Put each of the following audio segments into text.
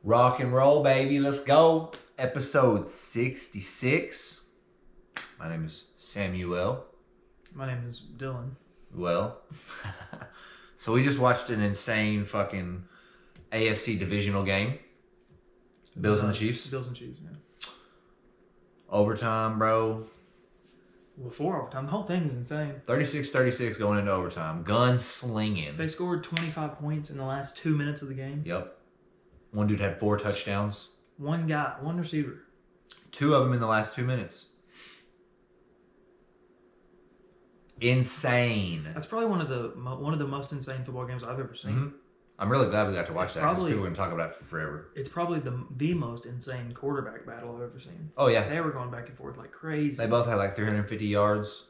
Rock and roll, baby. Let's go. Episode 66. My name is Samuel. My name is Dylan. Well, so we just watched an insane fucking AFC divisional game. Bills and the Chiefs. Bills and Chiefs, yeah. Overtime, bro. Before overtime, the whole thing was insane. 36-36 going into overtime. Gun slinging. They scored 25 points in the last 2 minutes of the game. Yep. One dude had 4 touchdowns. One guy, one receiver. 2 of them in the last 2 minutes. Insane. That's probably one of the most insane football games I've ever seen. Mm-hmm. I'm really glad we got to watch that because probably- people are going to talk about it for forever. It's probably the most insane quarterback battle I've ever seen. Oh, yeah. They were going back and forth like crazy. They both had like 350 yards.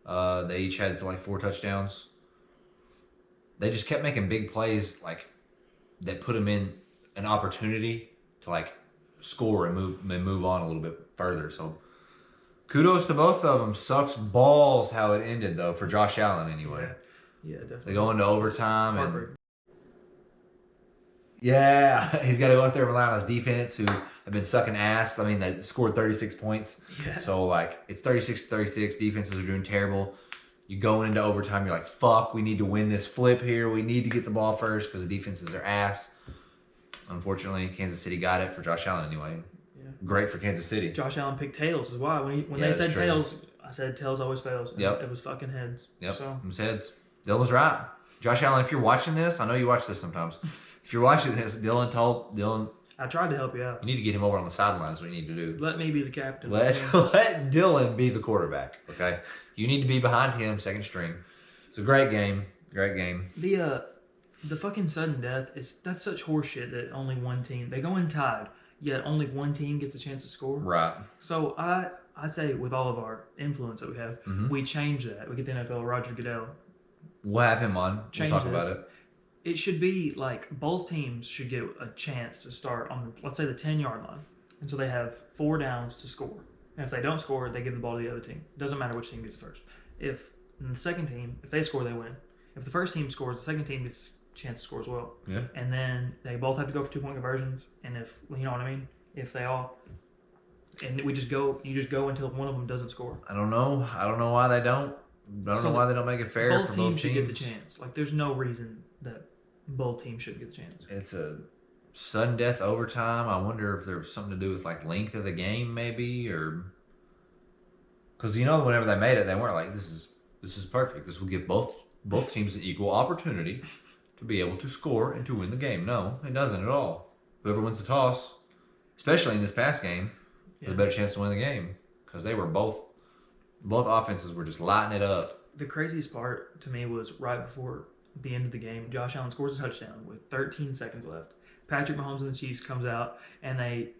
They each had like 4 touchdowns. They just kept making big plays like that put them in an opportunity to like score and move on a little bit further. So kudos to both of them. Sucks balls how it ended though for Josh Allen anyway. Yeah, definitely. They go into overtime and Heartbreaking. yeah, he's got to go out there and rely on his defense who have been sucking ass. I mean, they scored 36 points. Yeah. So, like, it's 36-36. Defenses are doing terrible. You going into overtime, you're like, fuck, we need to win this flip here. We need to get the ball first because the defenses are ass. Unfortunately, Kansas City got it for Josh Allen anyway. Yeah. Great for Kansas City. Josh Allen picked tails is why. When Yeah, they said that's true. tails, I said tails always fails. And Yep. It was fucking heads. Yep. So It was heads. Dylan was right. Josh Allen, if you're watching this, I know you watch this sometimes. If you're watching this, Dylan, I tried to help you out. you need to get him over on the sidelines. What you need to do. Let me be the captain. Let Dylan be the quarterback, okay? You need to be behind him, second string. It's a great game. Great game. The fucking sudden death that's such horseshit that only one team they go in tied, yet only one team gets a chance to score. Right. So I say with all of our influence that we have, we change that. We get the NFL Roger Goodell. We'll have him on. We'll Change talk this. about it. It should be like both teams should get a chance to start on let's say the 10-yard line, and so they have 4 downs to score. And if they don't score, they give the ball to the other team. It doesn't matter which team gets it first. If the second team, if they score, they win. If the first team scores, the second team gets a chance to score as well. Yeah. And then they both have to go for 2-point conversions. And if you know what I mean, if they all, and you just go until one of them doesn't score. I don't know. I don't know why they don't. I don't know why they don't make it fair Both for teams both should teams. get the chance. Like there's no reason that both teams shouldn't get the chance. It's a sudden death overtime. I wonder if there was something to do with like length of the game, maybe, or because whenever they made it, they weren't like this is perfect. This will give both teams an equal opportunity to be able to score and to win the game. No, it doesn't at all. Whoever wins the toss, especially in this past game, has a better chance to win the game because they were both offenses were just lighting it up. The craziest part to me was right before the end of the game, Josh Allen scores a touchdown with 13 seconds left. Patrick Mahomes and the Chiefs comes out and they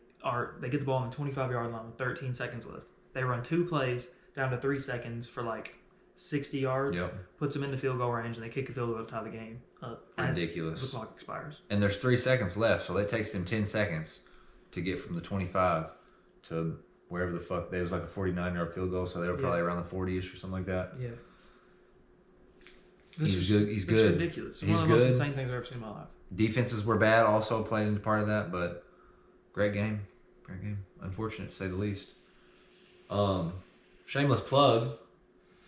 get the ball on the 25-yard line with 13 seconds left. They run 2 plays down to 3 seconds for like 60 yards. Yep. Puts them in the field goal range and they kick a field goal to tie the game. Ridiculous. As the clock expires. And there's 3 seconds left, so it takes them 10 seconds to get from the 25 to wherever the fuck. It was like a 49-yard field goal, so they were probably around the 40-ish or something like that. Yeah. He's good. He's It's good. ridiculous. He's One of the good. most insane things I've ever seen in my life. Defenses were bad, also played into part of that, but great game. Great game. Unfortunate to say the least. Shameless plug.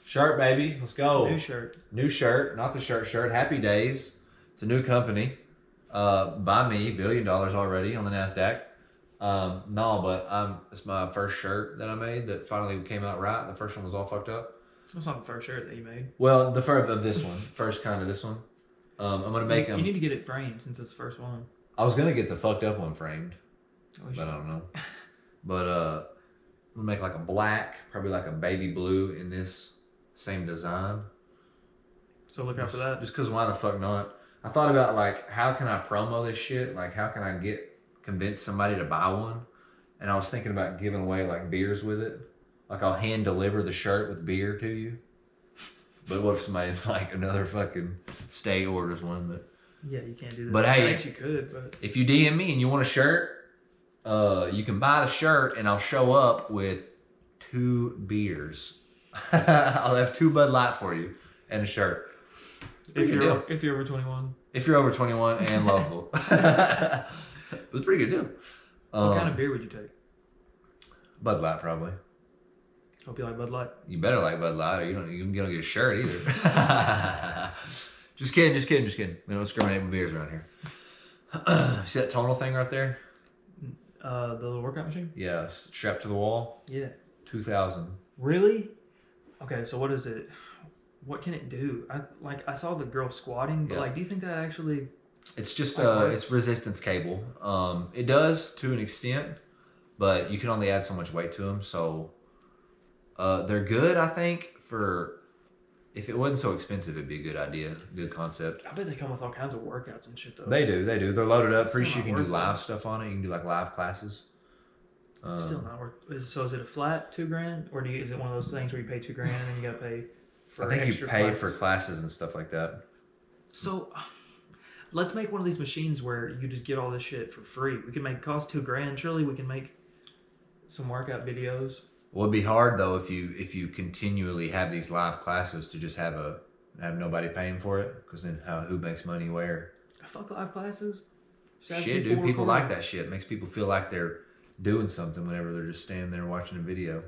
Shirt, baby. Let's go. New shirt. New shirt. Not the shirt. Happy Days. It's a new company. By me. $1 billion already on the NASDAQ. No, but it's my first shirt that I made that finally came out right. The first one was all fucked up. That's not the first shirt that you made. Well, the first of this one. First kind of this one. I'm going to make them. You need to get it framed since it's the first one. I was going to get the fucked up one framed. Oh, But I don't know. But I'm gonna make like a black, probably like a baby blue in this same design. So look out for that. Just because why the fuck not? I thought about like how can I promo this shit? Like how can I convince somebody to buy one? And I was thinking about giving away like beers with it. Like I'll hand deliver the shirt with beer to you. But what if somebody like another fucking state orders one? But Yeah, you can't do that. But I hey, guess you could, but if you DM me and you want a shirt, you can buy the shirt and I'll show up with 2 beers. I'll have 2 Bud Light for you and a shirt. if you're over 21. If you're over 21 and local. It was a pretty good deal. What kind of beer would you take? Bud Light, probably. Hope you like Bud Light. You better like Bud Light, or you don't get a shirt either. Just kidding. We don't discriminate with beers around here. See that tonal thing right there? The little workout machine? Yeah, strapped to the wall. Yeah. 2,000. Really? Okay, so what is it? What can it do? I saw the girl squatting, but Yeah. like, do you think that actually? It's just Like it's resistance cable. It does to an extent, but you can only add so much weight to them. So they're good, I think. For if it wasn't so expensive, it'd be a good idea, good concept. I bet they come with all kinds of workouts and shit though. They do. They're loaded up. Pretty Still sure you not can do worth it. live stuff on it. You can do like live classes. It's still not worth. So is it a flat $2,000, or is it one of those things where you pay $2,000 and then you gotta pay for? I think you extra pay classes? for classes and stuff like that. So, let's make one of these machines where you just get all this shit for free. We can make it cost $2,000. Surely we can make some workout videos. Well, it'd be hard though if you continually have these live classes to just have nobody paying for it, because then who makes money where? Fuck live classes. Just have Shit, dude, people recording. like that shit. It makes people feel like they're doing something whenever they're just standing there watching a video.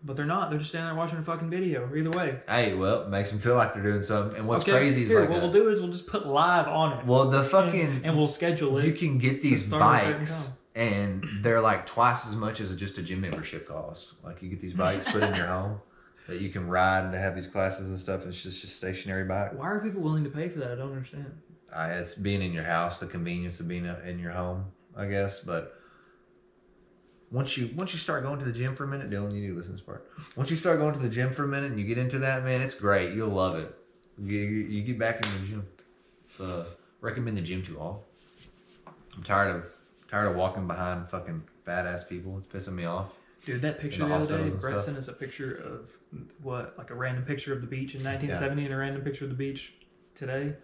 But they're not. They're just standing there watching a fucking video. Either way. Hey, well, it makes them feel like they're doing something. And what's Okay, crazy is here, like what we'll do is we'll just put live on it. well, the fucking and we'll schedule it. you can get these start at a certain bikes time. and they're like twice as much as just a gym membership costs. Like you get these bikes put in your home that you can ride, and they have these classes and stuff. And it's just a stationary bike. Why are people willing to pay for that? I don't understand. It's being in your house, the convenience of being in your home, I guess. But once you start going to the gym for a minute, Dylan, you need to listen to this part. Once you start going to the gym for a minute and you get into that, man, it's great. You'll love it. You get back in the gym. So recommend the gym to all. I'm tired of walking behind fucking fat ass people. It's pissing me off. Dude, that picture In the the other day, hospitals and Brett stuff. sent us a picture of like a random picture of the beach in 1970 and a random picture of the beach today.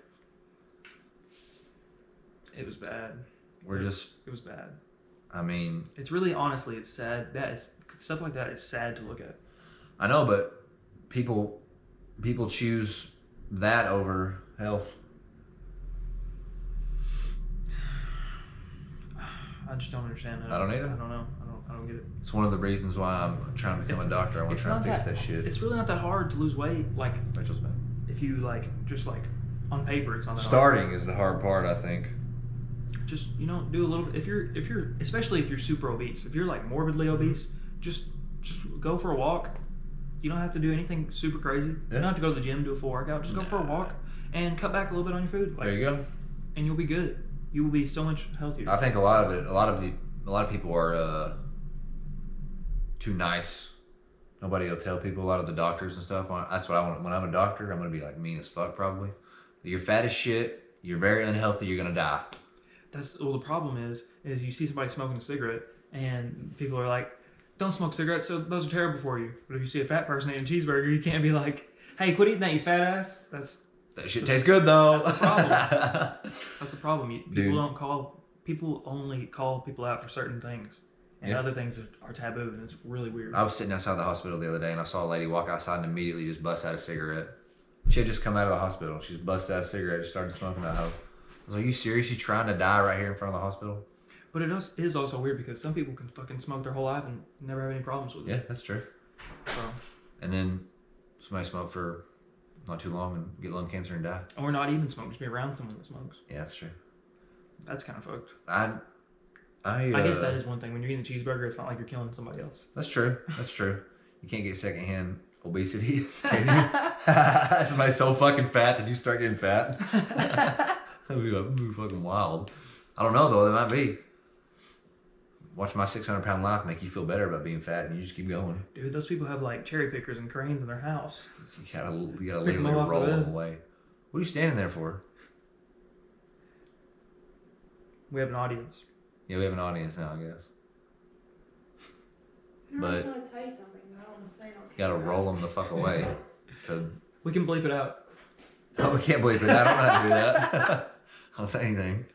It was bad. It was bad. I mean, It's really, honestly, it's sad. Stuff like that is sad to look at. I know, but people choose that over health. I just don't understand it. I don't either. I don't know. I don't get it. It's one of the reasons why I'm trying to become a doctor. I want to try and fix that shit. It's really not that hard to lose weight. Like, Rachel's bad. if you just on paper, it's not that Starting is the hard part, I think. hard. Just do a little. If you're especially if you're super obese, if you're like morbidly obese, just go for a walk. You don't have to do anything super crazy. You don't have to go to the gym, do a full workout. Just go for a walk and cut back a little bit on your food. There you go. And you'll be good. You will be so much healthier. I think a lot of people are too nice. Nobody will tell people. A lot of the doctors and stuff. That's what I want. When I'm a doctor, I'm gonna be like mean as fuck probably. You're fat as shit. You're very unhealthy. You're gonna die. The problem is you see somebody smoking a cigarette and people are like, don't smoke cigarettes, so those are terrible for you. But if you see a fat person eating a cheeseburger, you can't be like, hey, quit eating that, you fat ass. That shit tastes good though. That's the problem. That's the problem. Dude. People only call people out for certain things. And Yeah. other things are taboo, and it's really weird. I was sitting outside the hospital the other day and I saw a lady walk outside and immediately just bust out a cigarette. She had just come out of the hospital. She just busted out a cigarette, just started smoking that hoe. I was like, are you serious? You trying to die right here in front of the hospital? But it is also weird because some people can fucking smoke their whole life and never have any problems with it. Yeah, that's true. So, And then somebody smoke for not too long and get lung cancer and die. or not even smoke, just be around someone that smokes. Yeah, that's true. That's kind of fucked. I guess that is one thing. When you're eating a cheeseburger, it's not like you're killing somebody else. That's true. That's true. You can't get secondhand obesity. Can you? Somebody's so fucking fat that you start getting fat. That'd be fucking wild. I don't know though. That might be. Watch My 600-Pound Life make you feel better about being fat, and you just keep going. Dude, those people have like cherry pickers and cranes in their house. You gotta Pick 'em literally up off the roll them bed. away. What are you standing there for? We have an audience. Yeah, we have an audience now, I guess. No, I But- just want to tell you something, but I don't want to say it on You gotta camera. roll them the fuck away. We can bleep it out. Oh, we can't believe it. I don't know how to do that. I'll say anything.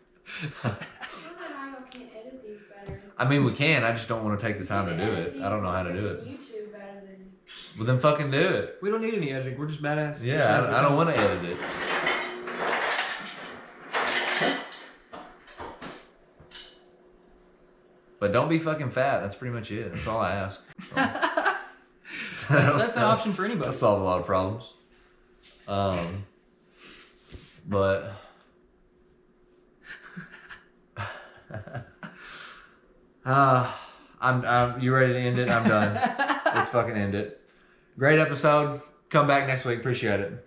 I don't know how y'all can't edit these better. I mean, we can. I just don't want to take the time to You do can edit it. these I don't know how to do on it. YouTube better than. Well, then fucking do it. We don't need any editing. We're just badass. Yeah, I don't want to edit it. But don't be fucking fat. That's pretty much it. That's all I ask. So, That's an option for anybody. that'll solve a lot of problems. But I'm you ready to end it? I'm done. Let's fucking end it. Great episode. Come back next week. Appreciate it.